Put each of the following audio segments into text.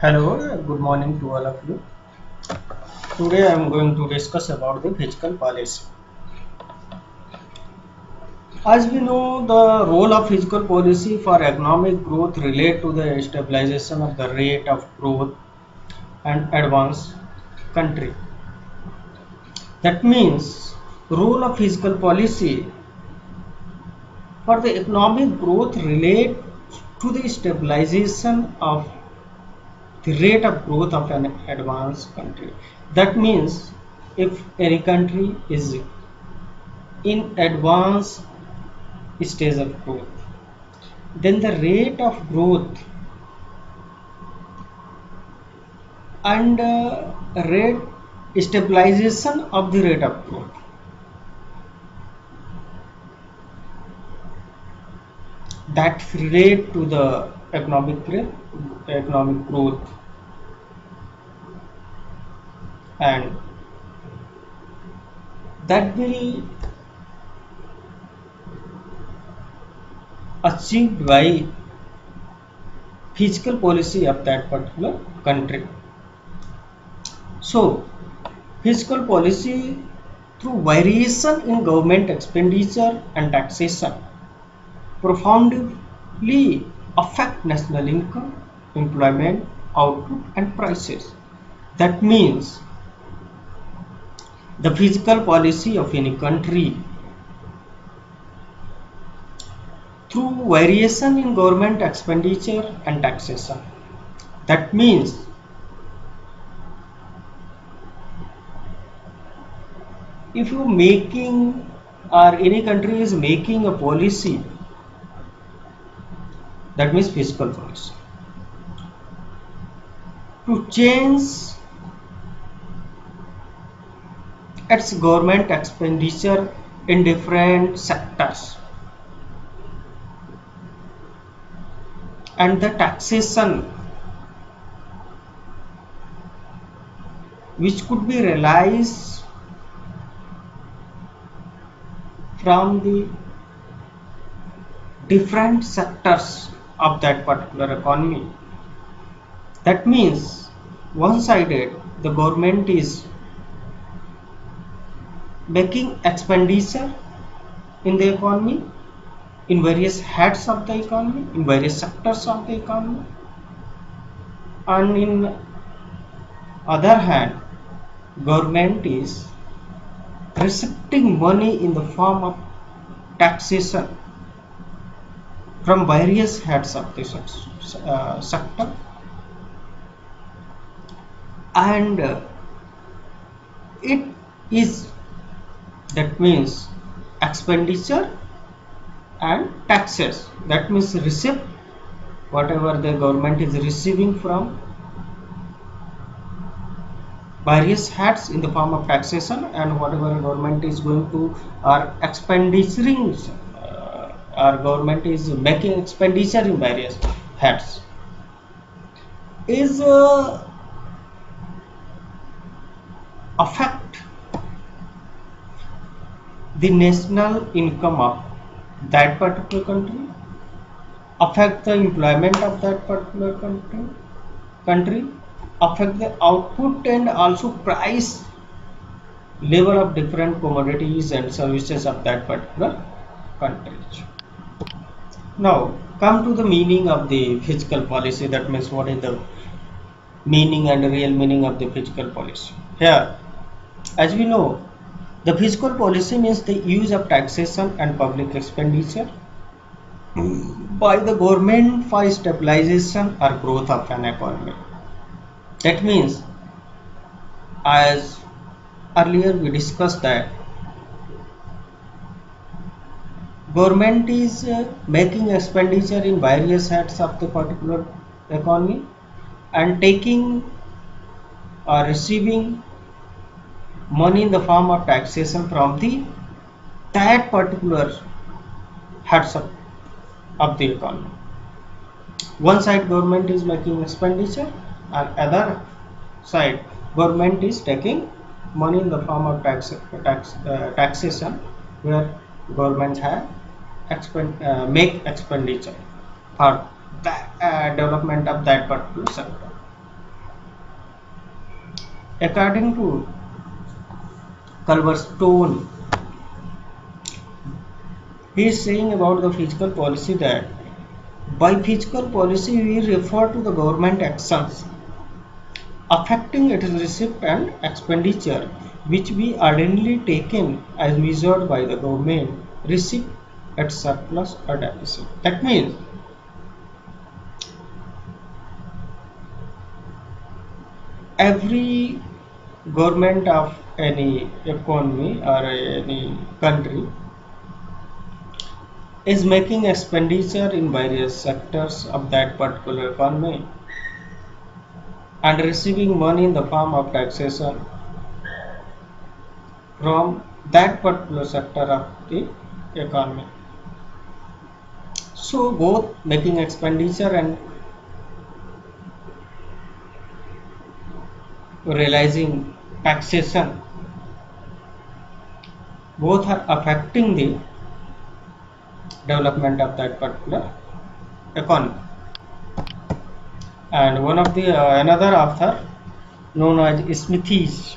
Hello, good morning to all of you. Today I am going to discuss about the fiscal policy. As we know, the role of fiscal policy for economic growth relate to the stabilization of the rate of growth and advance country. That means role of fiscal policy for the economic growth relate to the stabilization of the rate of growth of an advanced country. That means if any country is in advanced stage of growth, then the rate of growth and rate stabilization of the rate of growth, that relate to the economic growth, and that will achieved by fiscal policy of that particular country. So fiscal policy through variation in government expenditure and taxation profoundly affect national income, employment, output and prices. That means the fiscal policy of any country through variation in government expenditure and taxation. That means if you making or any country is making a policy, that means fiscal policy, to change its government expenditure in different sectors, and the taxation which could be realized from the different sectors of that particular economy. That means one-sided the government is making expenditure in the economy, in various heads of the economy, in various sectors of the economy, and in other hand government is receiving money in the form of taxation from various heads of the sector, and it is, that means expenditure and taxes, that means receipt, whatever the government is receiving from various heads in the form of taxation, and whatever government is going to or expendituring our government is making expenditure in various heads, is affect the national income of that particular country, affect the employment of that particular country, affect the output and also price level of different commodities and services of that particular country. Now come to the meaning of the fiscal policy. That means what is the meaning and real meaning of the fiscal policy. Here, as we know, the fiscal policy means the use of taxation and public expenditure by the government for stabilization or growth of an economy. That means, as earlier we discussed, that government is making expenditure in various heads of the particular economy and taking or receiving money in the form of taxation from that particular heads of the economy. One side government is making expenditure, and other side government is taking money in the form of taxation, where government have make expenditure for the development of that particular sector. According to Culverstone, he is saying about the fiscal policy that by fiscal policy we refer to the government actions affecting its receipt and expenditure which be ordinarily taken as measured by the government receipt at surplus or deficit. That means every government of any economy or any country is making expenditure in various sectors of that particular economy and receiving money in the form of taxation from that particular sector of the economy. So both making expenditure and realizing taxation both are affecting the development of that particular economy. And one of the another author known as Smithies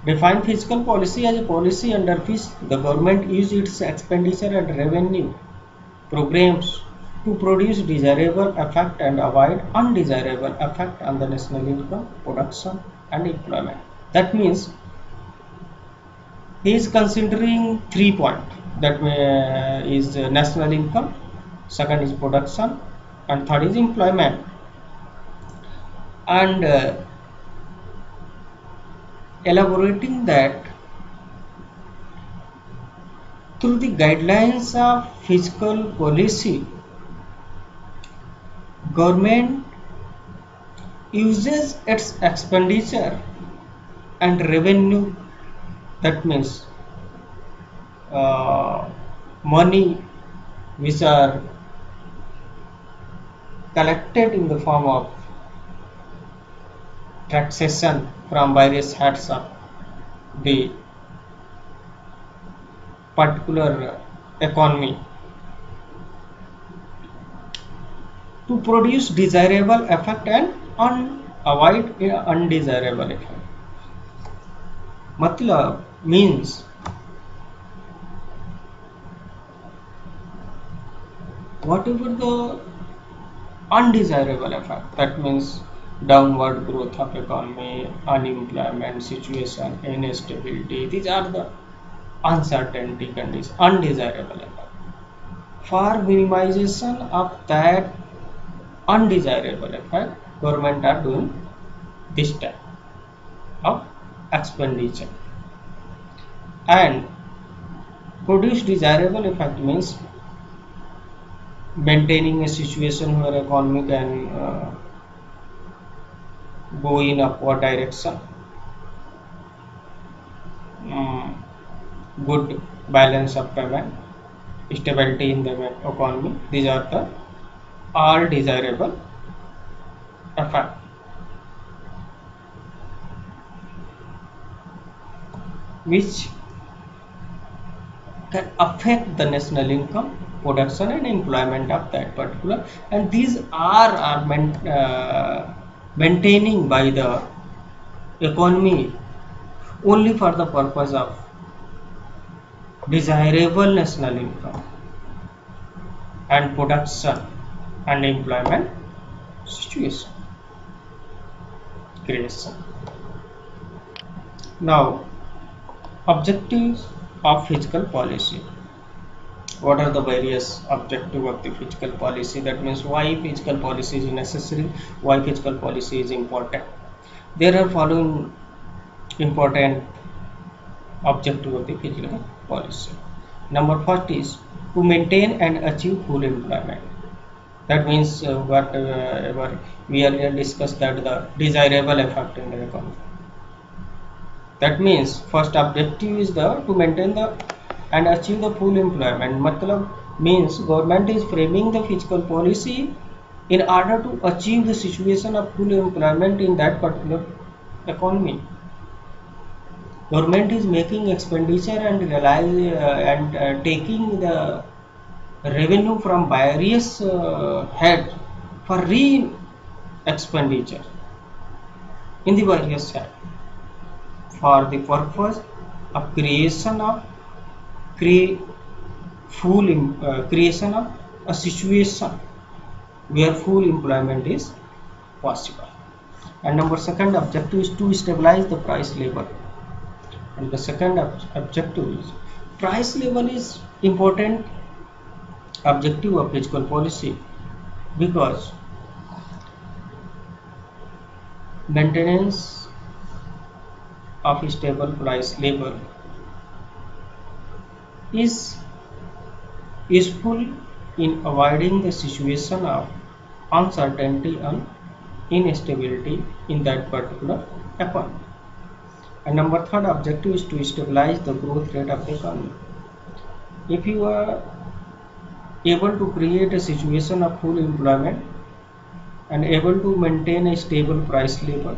define fiscal policy as a policy under which the government uses its expenditure and revenue programs to produce desirable effect and avoid undesirable effect on the national income, production and employment. That means he is considering 3 points, that is national income, second is production and third is employment, and elaborating that through the guidelines of fiscal policy, government uses its expenditure and revenue, that means money which are collected in the form of taxation from various heads of the particular economy to produce desirable effect and avoid undesirable effect. Matlab means whatever the undesirable effect, that means downward growth of economy, unemployment situation, instability, these are the uncertainty conditions, undesirable effect. For minimization of that undesirable effect, government are doing this type of expenditure. And produce desirable effect means maintaining a situation where economy can go in upward direction, good balance of payment, stability in the economy. These are the all desirable effect. Which can affect the national income, production and employment of that particular, and these are maintaining by the economy only for the purpose of desirable national income and production and employment situation creation. Now, objectives of fiscal policy. What are the various objectives of the fiscal policy? That means why fiscal policy is necessary, why fiscal policy is important. There are following important objectives of the fiscal policy. Number first is to maintain and achieve full employment. That means whatever we earlier discussed, that the desirable effect in the economy. That means first objective is to maintain the and achieve the full employment. Matlab means government is framing the fiscal policy in order to achieve the situation of full employment in that particular economy. Government is making expenditure and taking the revenue from various head for re expenditure in the various head. for the purpose of creation of creation of a situation where full employment is possible. And number second objective is to stabilize the price level. And the second objective is price level is important objective of fiscal policy because maintenance of a stable price level is useful in avoiding the situation of uncertainty and instability in that particular economy. And number third objective is to stabilize the growth rate of the economy. If you are able to create a situation of full employment and able to maintain a stable price level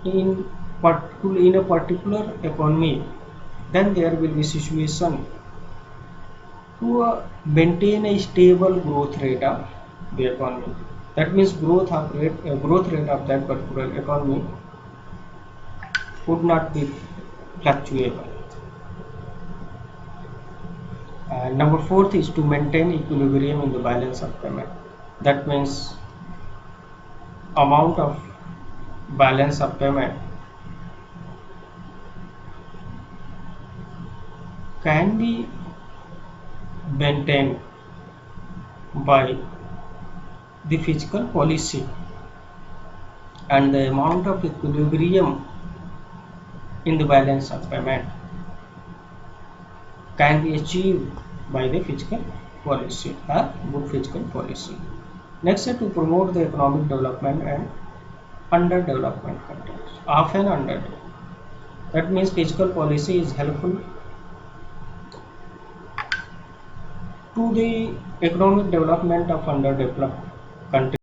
in a particular economy, then there will be situation to maintain a stable growth rate of the economy. That means growth rate of that particular economy would not be fluctuable. Number fourth is to maintain equilibrium in the balance of payment. That means amount of balance of payment can be maintained by the fiscal policy, and the amount of equilibrium in the balance of payment can be achieved by the fiscal policy or good fiscal policy. Next is to promote the economic development and underdevelopment countries, often underdeveloped. That means fiscal policy is helpful to the economic development of underdeveloped countries.